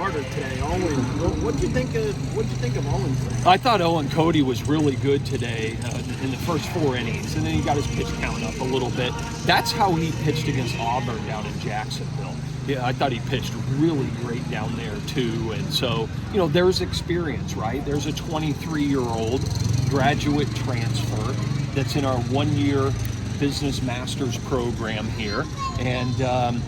starter today, Owen. What'd you think of Owen's thing? I thought Owen Cody was really good today in the first 4 innings, and then he got his pitch count up a little bit. That's how he pitched against Auburn down in Jacksonville. Yeah, I thought he pitched really great down there too. And so, there's experience, right? There's a 23-year-old graduate transfer that's in our 1-year business master's program here, and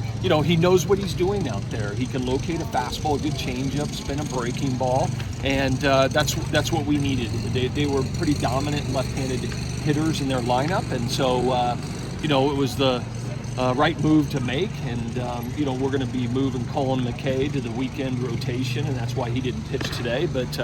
he knows what he's doing out there. He can locate a fastball, a good changeup, spin a breaking ball, and that's what we needed. They were pretty dominant left-handed hitters in their lineup, and so it was the right move to make. And we're going to be moving Colin McKay to the weekend rotation, and that's why he didn't pitch today. But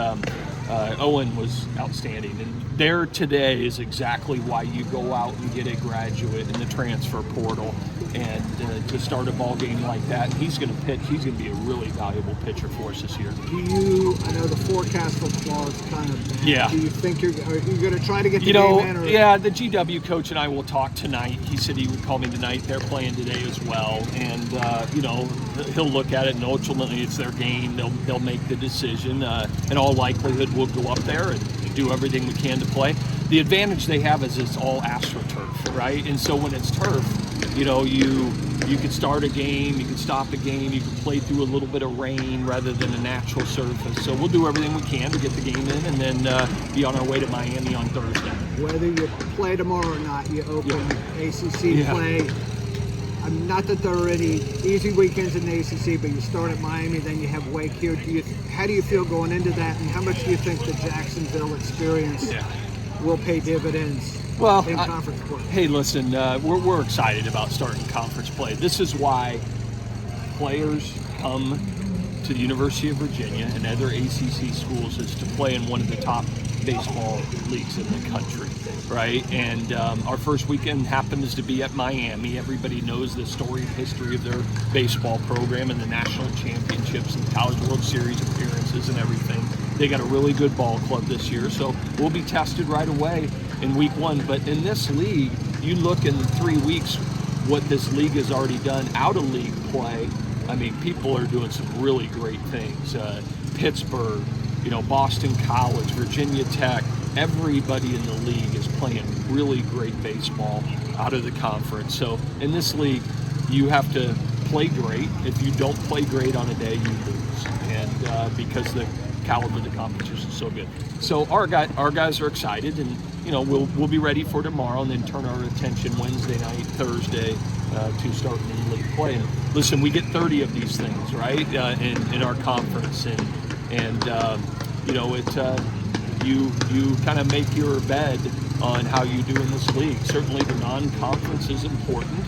Owen was outstanding, and there today is exactly why you go out and get a graduate in the transfer portal, and to start a ball game like that. He's going to pitch. He's going to be a really valuable pitcher for us this year. I know the forecast for fall is kind of bad. Yeah. Do you think are you going to try to get the game in? Or? Yeah, the GW coach and I will talk tonight. He said he would call me tonight. They're playing today as well, and he'll look at it, and ultimately it's their game. They'll make the decision. In all likelihood, we'll go up there and do everything we can to play. The advantage they have is it's all AstroTurf, right? And so when it's turf, you can start a game, you can stop a game, you can play through a little bit of rain rather than a natural surface. So we'll do everything we can to get the game in, and then be on our way to Miami on Thursday. Whether you play tomorrow or not, you open ACC play. Not that there are any easy weekends in the ACC, but you start at Miami, then you have Wake here. How do you feel going into that, and how much do you think the Jacksonville experience will pay dividends in conference play? Hey, listen, we're excited about starting conference play. This is why players come to the University of Virginia and other ACC schools, is to play in one of the top baseball leagues in the country, right? And our first weekend happens to be at Miami. Everybody knows the storied history of their baseball program and the national championships and College World Series appearances and everything. They got a really good ball club this year, so we'll be tested right away in week 1. But in this league, you look in 3 weeks what this league has already done out of league play. I mean, people are doing some really great things. Pittsburgh, Boston College, Virginia Tech, everybody in the league is playing really great baseball out of the conference. So in this league, you have to play great. If you don't play great on a day, you lose. And because the caliber of the competition is so good. So our guys are excited, and we'll be ready for tomorrow, and then turn our attention Wednesday night, Thursday to start in league play. And listen, we get 30 of these things, right, in our conference, and you kind of make your bed on how you do in this league. Certainly the non-conference is important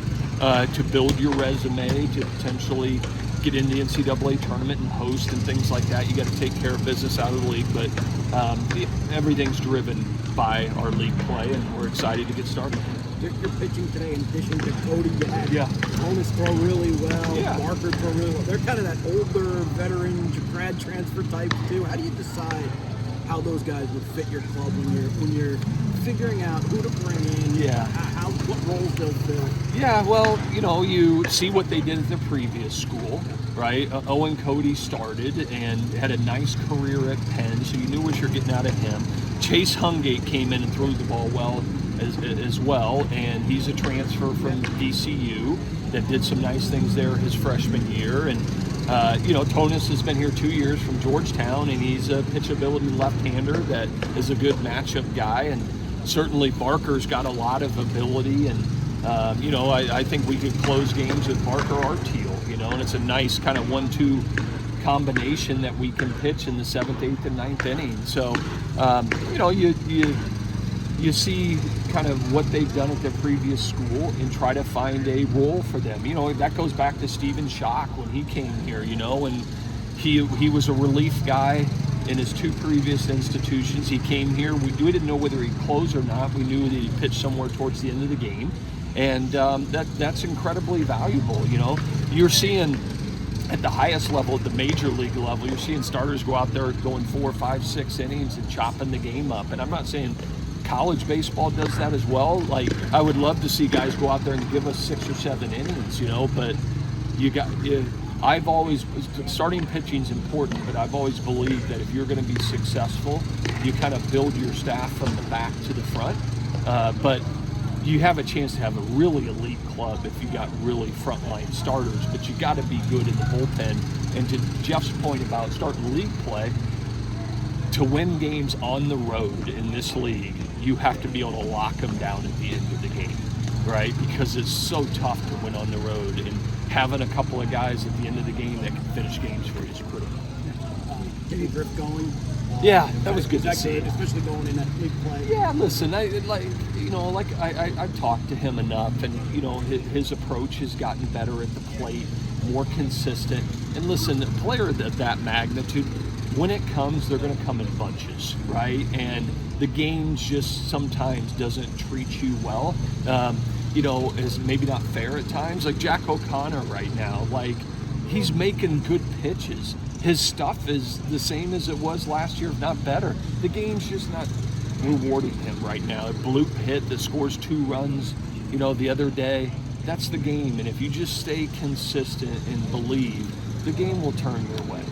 to build your resume, to potentially get in the NCAA tournament and host and things like that. You got to take care of business out of the league, but everything's driven by our league play, and we're excited to get started. You're pitching today, in addition to Cody, you had Jonas throw really well, Barker throw really well. They're kind of that older veteran grad transfer type too. How do you decide how those guys would fit your club when you're figuring out who to bring in? What roles they'll fill? Yeah, well, you see what they did at the previous school, right? Owen Cody started and had a nice career at Penn, so you knew what you're getting out of him. Chase Hungate came in and threw the ball well as well, and he's a transfer from DCU that did some nice things there his freshman year. And Tonis has been here 2 years from Georgetown, and he's a pitchability left-hander that is a good matchup guy. And certainly Barker's got a lot of ability, and I think we could close games with Barker or Teal, and it's a nice kind of 1-2 combination that we can pitch in the 7th, 8th, and 9th inning. So you see kind of what they've done at their previous school and try to find a role for them. That goes back to Stephen Schock when he came here, and he was a relief guy in his 2 previous institutions. He came here. We didn't know whether he'd close or not. We knew that he'd pitch somewhere towards the end of the game, and that's incredibly valuable. You're seeing at the highest level, at the major league level, you're seeing starters go out there going 4, 5, 6 innings and chopping the game up. And I'm not saying college baseball does that as well. Like, I would love to see guys go out there and give us 6 or 7 innings, but I've always, starting pitching is important, but I've always believed that if you're going to be successful, you kind of build your staff from the back to the front. But you have a chance to have a really elite club if you got really frontline starters, but you got to be good in the bullpen. And to Jeff's point about starting league play, to win games on the road in this league, you have to be able to lock them down at the end of the game, right? Because it's so tough to win on the road, and having a couple of guys at the end of the game that can finish games for you is critical. Kenny Griff going. Yeah, that was good to see. Especially going in that league play. Yeah, listen, I've talked to him enough, and his approach has gotten better at the plate, more consistent. And listen, a player of that magnitude, when it comes, they're going to come in bunches, right? And the game just sometimes doesn't treat you well. Is maybe not fair at times. Like Jack O'Connor right now, he's making good pitches. His stuff is the same as it was last year, if not better. The game's just not rewarding him right now. A bloop hit that scores 2 runs, the other day. That's the game. And if you just stay consistent and believe, the game will turn your way.